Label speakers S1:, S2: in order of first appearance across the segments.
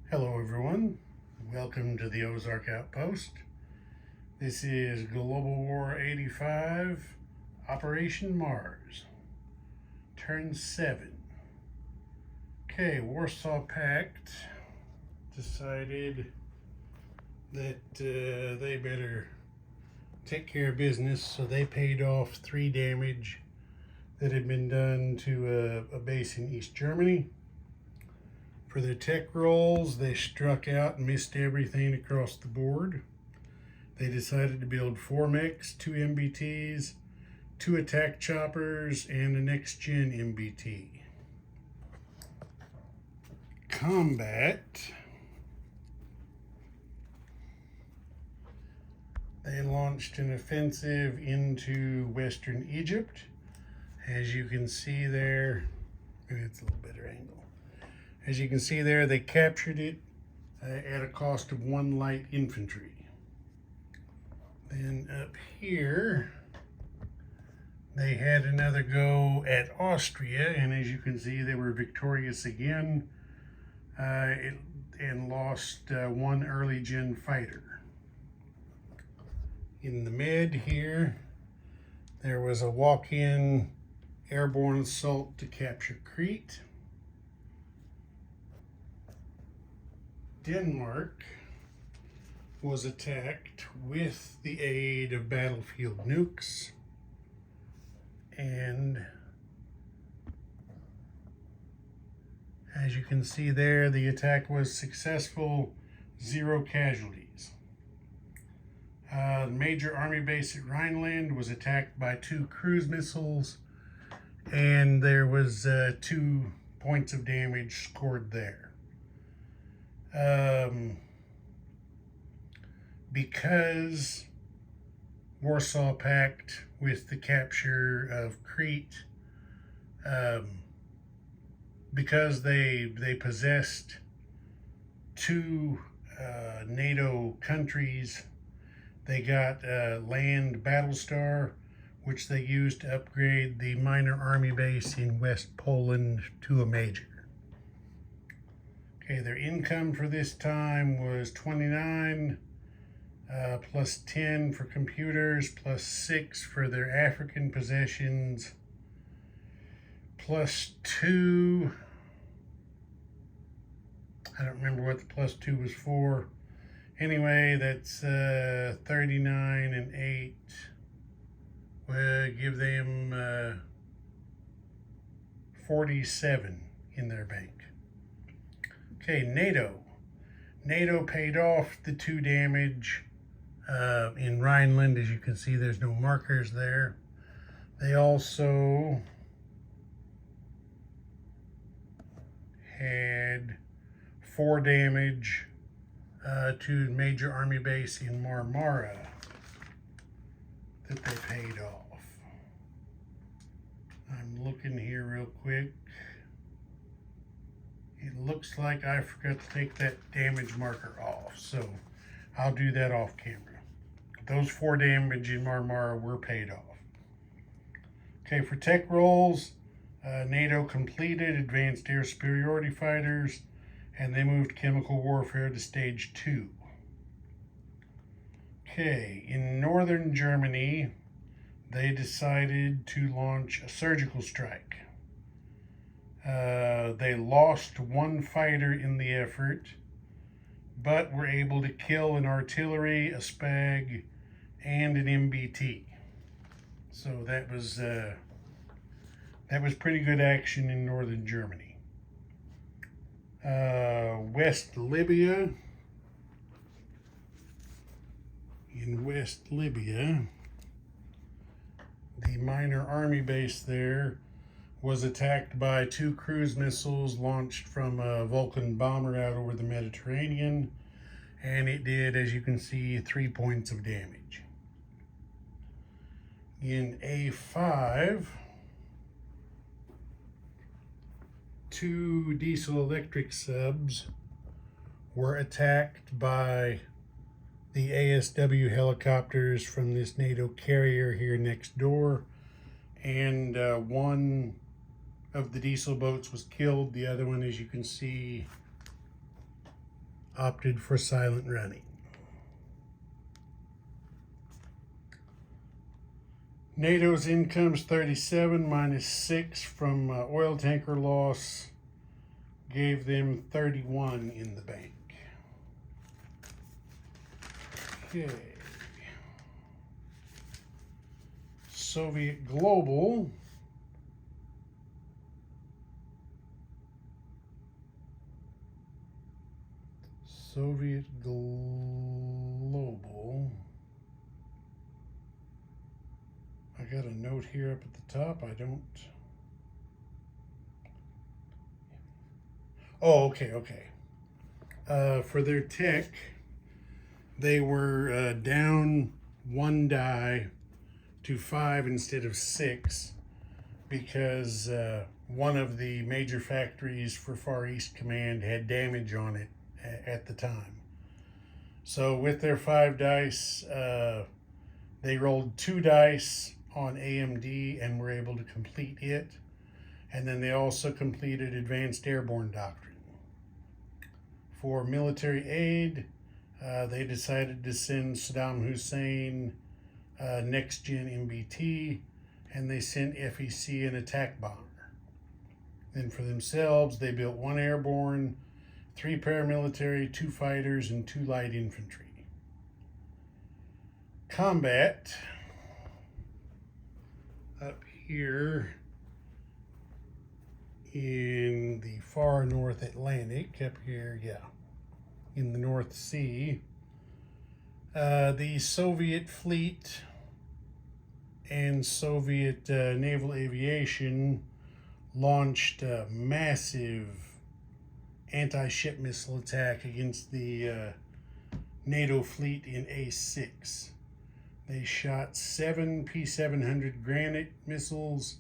S1: Hello everyone, welcome to the Ozark Outpost. This is Global War 85, Operation Mars, Turn 7. Okay, Warsaw Pact decided that they better take care of business, so they paid off 3 damage that had been done to a base in East Germany. For their tech rolls, they struck out and missed everything across the board. They decided to build 4 mechs, 2 MBTs, 2 attack choppers, and a next-gen MBT. Combat. They launched an offensive into Western Egypt. As you can see there, maybe it's a little better angle. As you can see there, they captured it at a cost of 1 light infantry. Then up here, they had another go at Austria, and as you can see, they were victorious again and lost 1 early gen fighter. In the Med here, there was a walk-in airborne assault to capture Crete. Denmark was attacked with the aid of battlefield nukes, and as you can see there, the attack was successful, 0 casualties. The major army base at Rhineland was attacked by 2 cruise missiles, and there was 2 points of damage scored there. Because Warsaw Pact with the capture of Crete, because they possessed 2 NATO countries, they got a land Battlestar, which they used to upgrade the minor army base in West Poland to a major. Okay, their income for this time was 29, plus 10 for computers, plus 6 for their African possessions, plus 2, I don't remember what the plus 2 was for. Anyway, that's 39 and 8. We'll give them 47 in their bank. Okay, NATO. NATO paid off the 2 damage in Rhineland. As you can see, there's no markers there. They also had 4 damage to major army base in Marmara that they paid off. I'm looking here real quick. It looks like I forgot to take that damage marker off, so I'll do that off camera. Those 4 damage in Marmara were paid off. Okay, for tech rolls, NATO completed advanced air superiority fighters, and they moved chemical warfare to stage 2. Okay, in northern Germany, they decided to launch a surgical strike. They lost 1 fighter in the effort, but were able to kill an artillery, a SPAG, and an MBT. So that was pretty good action in northern Germany. West Libya. In West Libya, the minor army base there was attacked by 2 cruise missiles launched from a Vulcan bomber out over the Mediterranean, and it did, as you can see, 3 points of damage. In A5, 2 diesel electric subs were attacked by the ASW helicopters from this NATO carrier here next door, and 1 of the diesel boats was killed. The other one, as you can see, opted for silent running. NATO's income's 37 minus 6 from oil tanker loss gave them 31 in the bank. Okay. Soviet Global. Soviet Global. I got a note here up at the top. I don't. Oh, okay. For their tech, they were down 1 die to 5 instead of 6 because one of the major factories for Far East Command had damage on it at the time. So with their 5 dice, they rolled 2 dice on AMD and were able to complete it. And then they also completed Advanced Airborne Doctrine. For military aid, they decided to send Saddam Hussein Next Gen MBT, and they sent FEC an attack bomber. Then for themselves, they built 1 airborne, 3 paramilitary, 2 fighters, and 2 light infantry. Combat, up here in the far North Atlantic, up here, in the North Sea, the Soviet fleet and Soviet naval aviation launched a massive anti-ship missile attack against the NATO fleet in A6. They shot 7 P-700 Granite missiles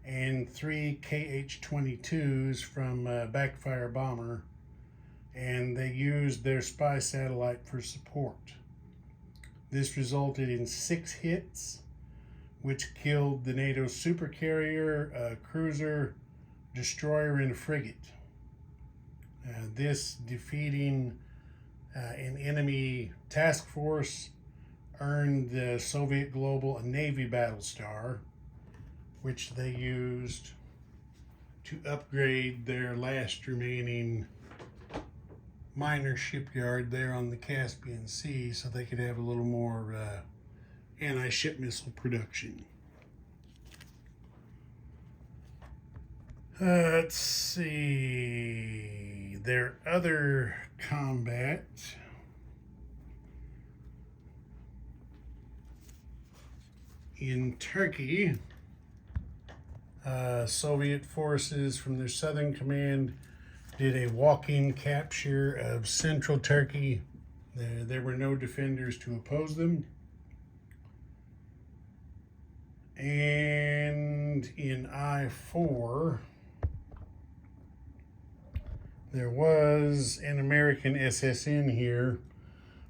S1: and 3 KH-22s from Backfire Bomber, and they used their spy satellite for support. This resulted in 6 hits, which killed the NATO supercarrier, a cruiser, destroyer, and a frigate. This defeating an enemy task force earned the Soviet Global a Navy battle star, which they used to upgrade their last remaining minor shipyard there on the Caspian Sea so they could have a little more anti-ship missile production. Let's see, their other combat in Turkey, Soviet forces from their southern command did a walk-in capture of central Turkey. There were no defenders to oppose them. And in I-4, there was an American SSN here,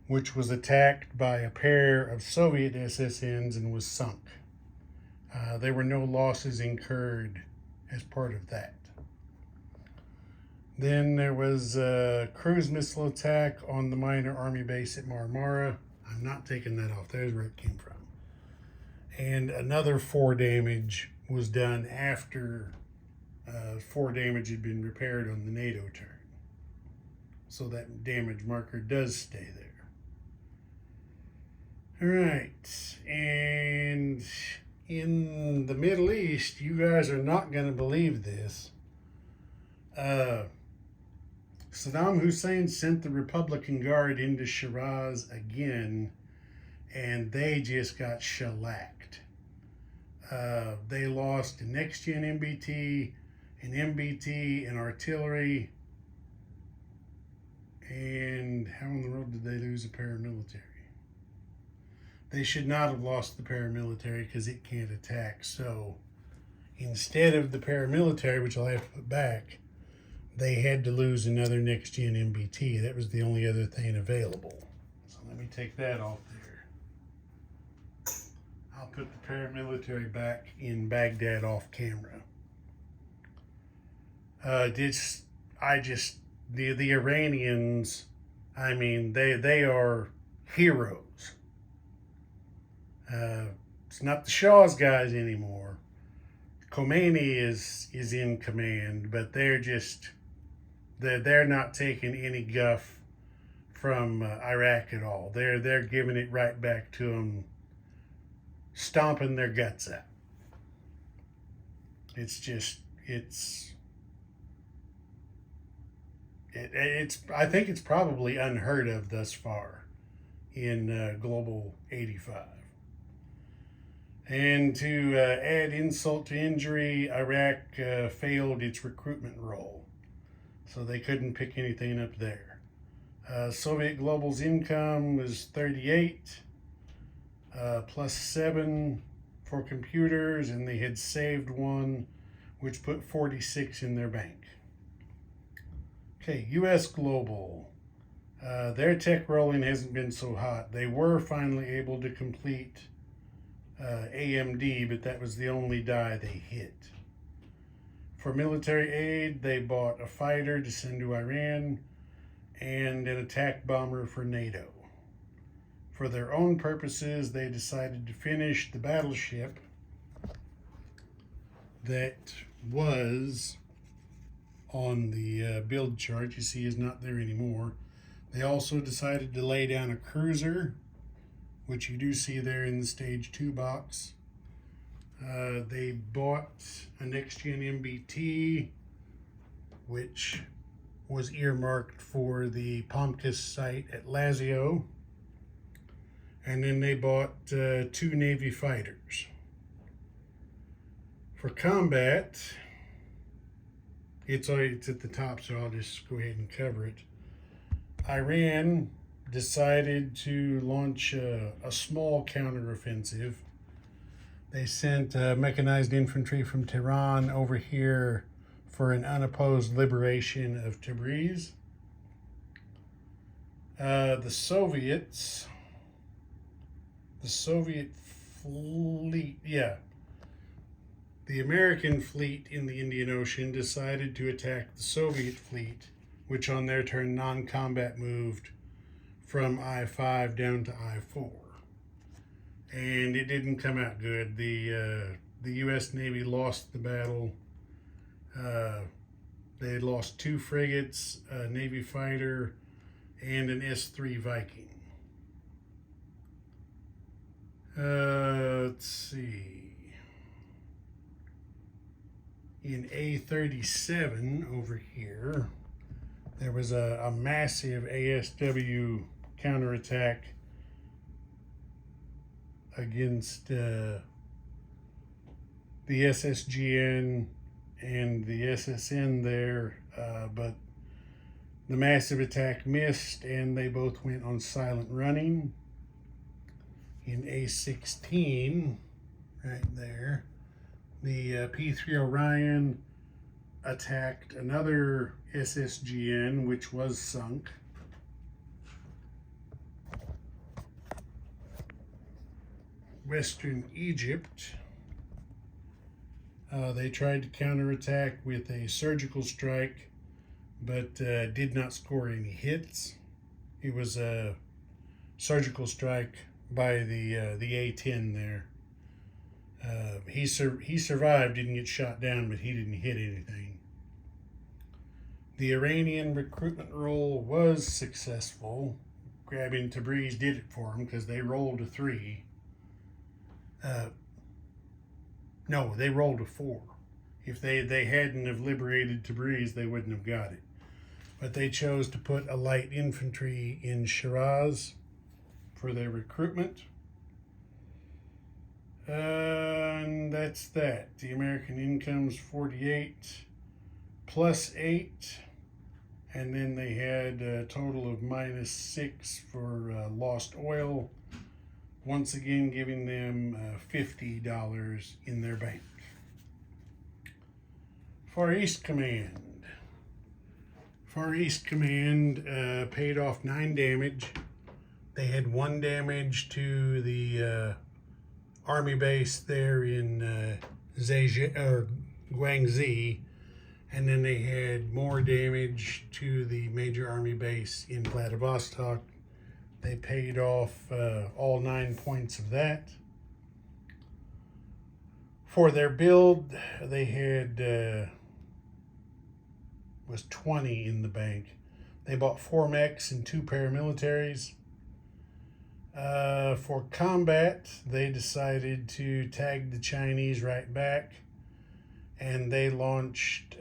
S1: which was attacked by a pair of Soviet SSNs and was sunk. There were no losses incurred as part of that. Then there was a cruise missile attack on the minor army base at Marmara. I'm not taking that off. There's where it came from. And another 4 damage was done after 4 damage had been repaired on the NATO turn. So that damage marker does stay there. All right, and in the Middle East, you guys are not going to believe this. Saddam Hussein sent the Republican Guard into Shiraz again, and they just got shellacked. They lost a next-gen MBT, an MBT, an artillery, and how in the world did they lose a paramilitary? They should not have lost the paramilitary because it can't attack. So instead of the paramilitary, which I'll have to put back, they had to lose another next-gen MBT. That was the only other thing available. So let me take that off there. I'll put the paramilitary back in Baghdad off camera. The Iranians I mean, they are heroes. It's not the Shaw's guys anymore. Khomeini is in command, but they're not taking any guff from Iraq at all. They're giving it right back to them, stomping their guts out. It's I think it's probably unheard of thus far in Global 85. And to add insult to injury, Iraq failed its recruitment role, so they couldn't pick anything up there. Soviet Global's income was 38, plus 7 for computers, and they had saved one, which put 46 in their bank. Okay, US Global. Their tech rolling hasn't been so hot. They were finally able to complete AMD, but that was the only die they hit. For military aid, they bought a fighter to send to Iran and an attack bomber for NATO. For their own purposes, they decided to finish the battleship that was on the build chart. You see is not there anymore. They also decided to lay down a cruiser, which you do see there in the stage 2 box. They bought a next-gen MBT, which was earmarked for the Pomkis site at Lazio. And then they bought 2 Navy fighters. For combat, it's at the top, so I'll just go ahead and cover it. Iran decided to launch a small counteroffensive. They sent mechanized infantry from Tehran over here for an unopposed liberation of Tabriz. The Soviet fleet, the American fleet in the Indian Ocean decided to attack the Soviet fleet, which on their turn non-combat moved from I-5 down to I-4. And it didn't come out good. The U.S. Navy lost the battle. They had lost 2 frigates, a Navy fighter, and an S-3 Viking. Let's see. In A-37 over here, there was a massive ASW counterattack against the SSGN and the SSN there, but the massive attack missed and they both went on silent running. In A-16, right there, the P-3 Orion attacked another SSGN, which was sunk. Western Egypt, they tried to counterattack with a surgical strike, but did not score any hits. It was a surgical strike by the A-10 there. He survived, didn't get shot down, but he didn't hit anything. The Iranian recruitment roll was successful. Grabbing Tabriz did it for them because they rolled a 3. No, they rolled a 4. If they hadn't have liberated Tabriz, they wouldn't have got it. But they chose to put a light infantry in Shiraz for their recruitment. And that's that. The American income's 48 plus 8. And then they had a total of minus 6 for lost oil. Once again, giving them $50 in their bank. Far East Command. Far East Command paid off 9 damage. They had 1 damage to the army base there in Guangxi, And then they had more damage to the major army base in Vladivostok. They paid off all 9 points of that. For their build, they had was 20 in the bank. They bought 4 mechs and 2 paramilitaries. For combat, they decided to tag the Chinese right back, and they launched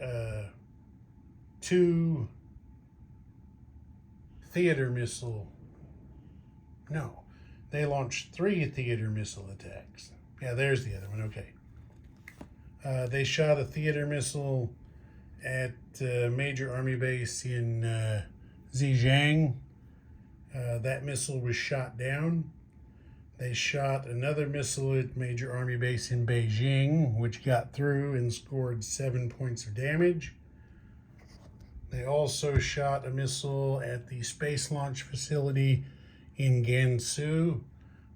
S1: 2 theater missile. No, they launched 3 theater missile attacks. Yeah, there's the other one. Okay. They shot a theater missile at a major army base in Zhejiang. That missile was shot down. They shot another missile at major army base in Beijing, which got through and scored 7 points of damage. They also shot a missile at the space launch facility in Gansu.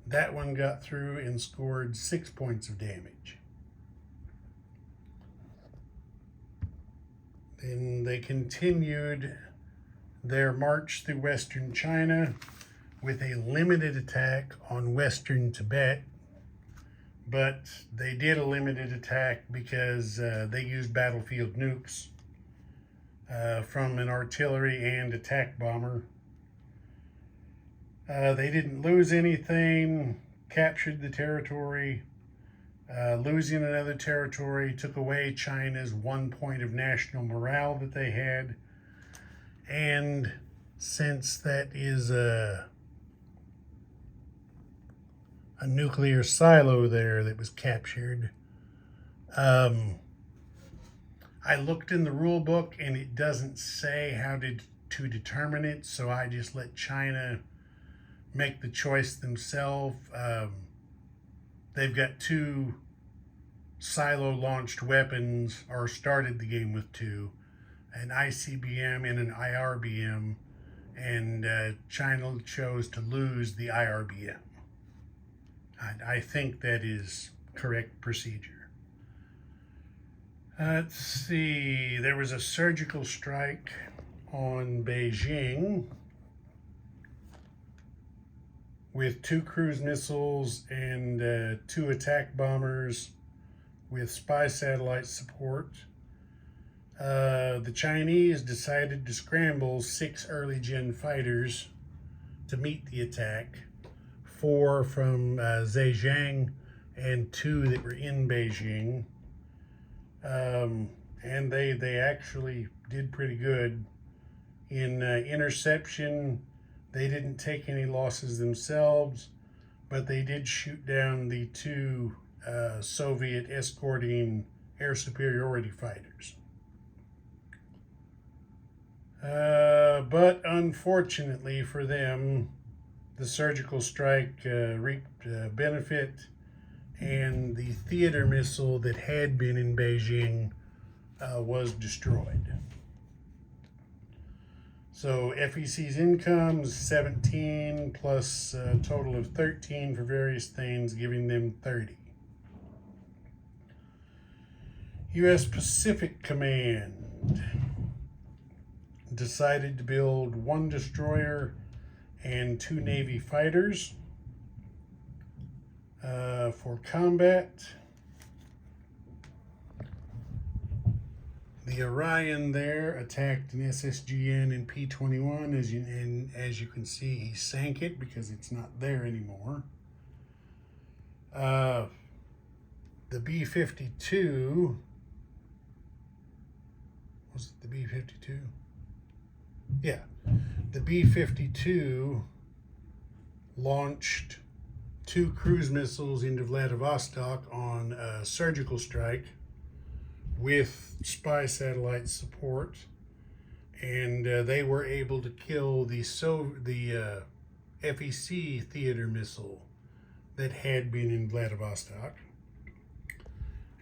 S1: That one got through and scored 6 points of damage. Then they continued their march through western China with a limited attack on western Tibet, but they did a limited attack because they used battlefield nukes from an artillery and attack bomber. They didn't lose anything, captured the territory. Losing another territory took away China's 1 point of national morale that they had. And since that is a nuclear silo there that was captured, I looked in the rule book and it doesn't say how to determine it, so I just let China make the choice themselves. They've got 2 silo-launched weapons, or started the game with 2, an ICBM and an IRBM, and China chose to lose the IRBM. I think that is correct procedure. Let's see, there was a surgical strike on Beijing with 2 cruise missiles and 2 attack bombers with spy satellite support. The Chinese decided to scramble 6 early gen fighters to meet the attack, 4 from Zhejiang and 2 that were in Beijing. And they actually did pretty good. In interception, they didn't take any losses themselves, but they did shoot down the 2 Soviet escorting air superiority fighters. But unfortunately for them, the surgical strike reaped benefit, and the theater missile that had been in Beijing was destroyed. So FEC's income is 17 plus a total of 13 for various things, giving them 30. U.S. Pacific Command decided to build 1 destroyer and 2 Navy fighters for combat. The Orion there attacked an SSGN and P-21, as you can see, he sank it because it's not there anymore. The B-52, was it the B-52? Yeah, the B-52 launched 2 cruise missiles into Vladivostok on a surgical strike with spy satellite support, and they were able to kill the FEC theater missile that had been in Vladivostok.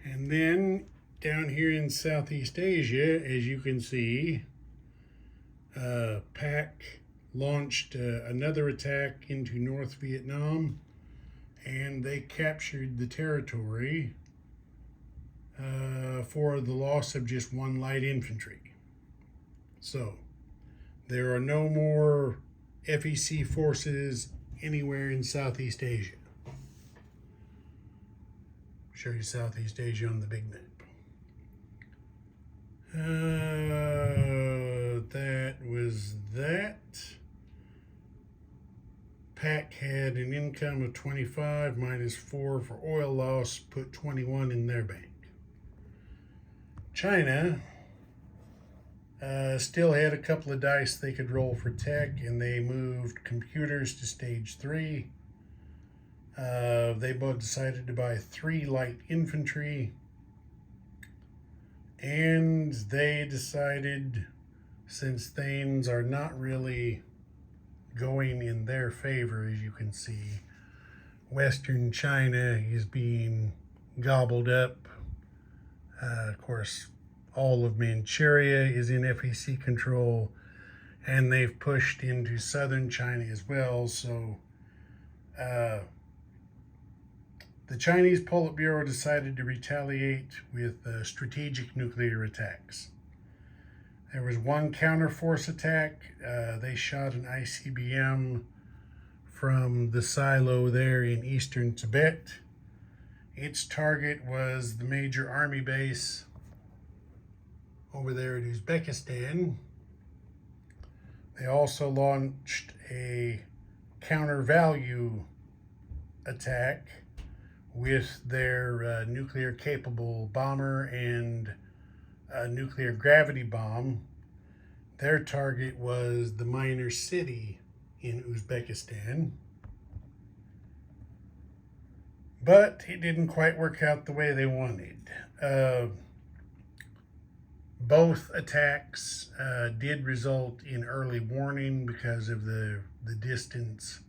S1: And then down here in Southeast Asia, as you can see, PAC launched another attack into North Vietnam, and they captured the territory for the loss of just one light infantry. So there are no more FEC forces anywhere in Southeast Asia. Show you Southeast Asia on the big map. That was that. PAC had an income of 25 minus 4 for oil loss, put 21 in their bank. China still had a couple of dice they could roll for tech, and they moved computers to stage 3. They both decided to buy 3 light infantry, and they decided, since things are not really going in their favor, as you can see, Western China is being gobbled up. Of course, all of Manchuria is in FEC control, and they've pushed into southern China as well. So the Chinese Politburo decided to retaliate with strategic nuclear attacks. There was one counterforce attack. They shot an ICBM from the silo there in eastern Tibet. Its target was the major army base over there in Uzbekistan. They also launched a counter-value attack with their nuclear-capable bomber and a nuclear gravity bomb. Their target was the minor city in Uzbekistan. But it didn't quite work out the way they wanted. Both attacks did result in early warning because of the distance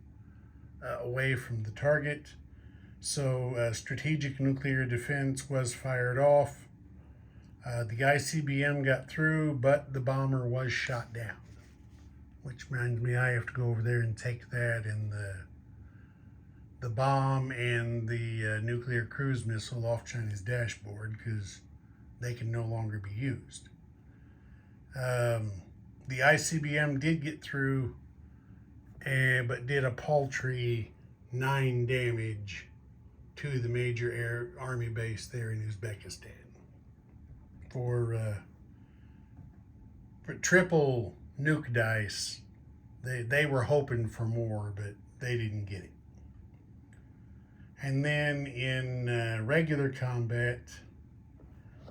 S1: away from the target. So strategic nuclear defense was fired off. The ICBM got through, but the bomber was shot down. Which reminds me, I have to go over there and take that, and the bomb and the nuclear cruise missile off China's dashboard, because they can no longer be used. The ICBM did get through, but did a paltry 9 damage to the major air army base there in Uzbekistan. For triple nuke dice, they were hoping for more, but they didn't get it. And then in regular combat,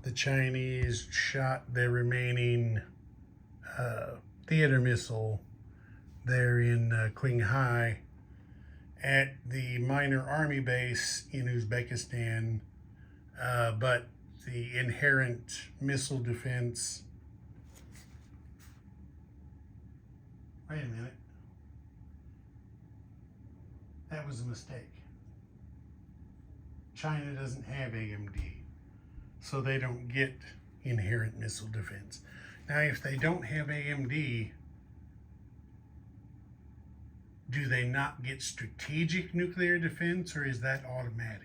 S1: the Chinese shot their remaining theater missile there in Qinghai at the minor army base in Uzbekistan, but the inherent missile defense. Wait a minute. That was a mistake. China doesn't have AMD, so they don't get inherent missile defense. Now, if they don't have AMD, do they not get strategic nuclear defense, or is that automatic?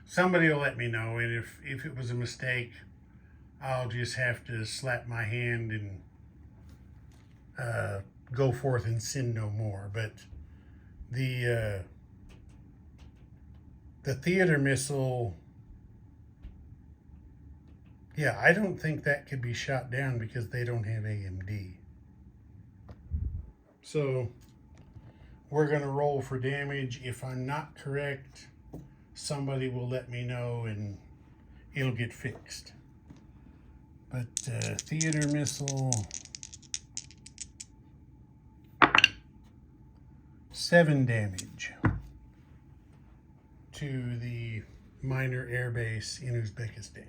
S1: Somebody will let me know, and if it was a mistake, I'll just have to slap my hand and go forth and sin no more. But the theater missile, yeah, I don't think that could be shot down because they don't have AMD. So we're going to roll for damage. If I'm not correct, somebody will let me know and it'll get fixed. But theater missile, 7 damage to the minor airbase in Uzbekistan.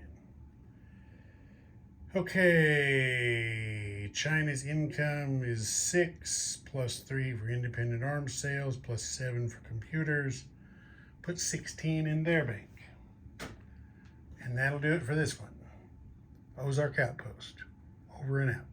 S1: Okay, China's income is 6 plus 3 for independent arms sales plus 7 for computers. Put 16 in their bank. And that'll do it for this one. Ozark Outpost. Over and out.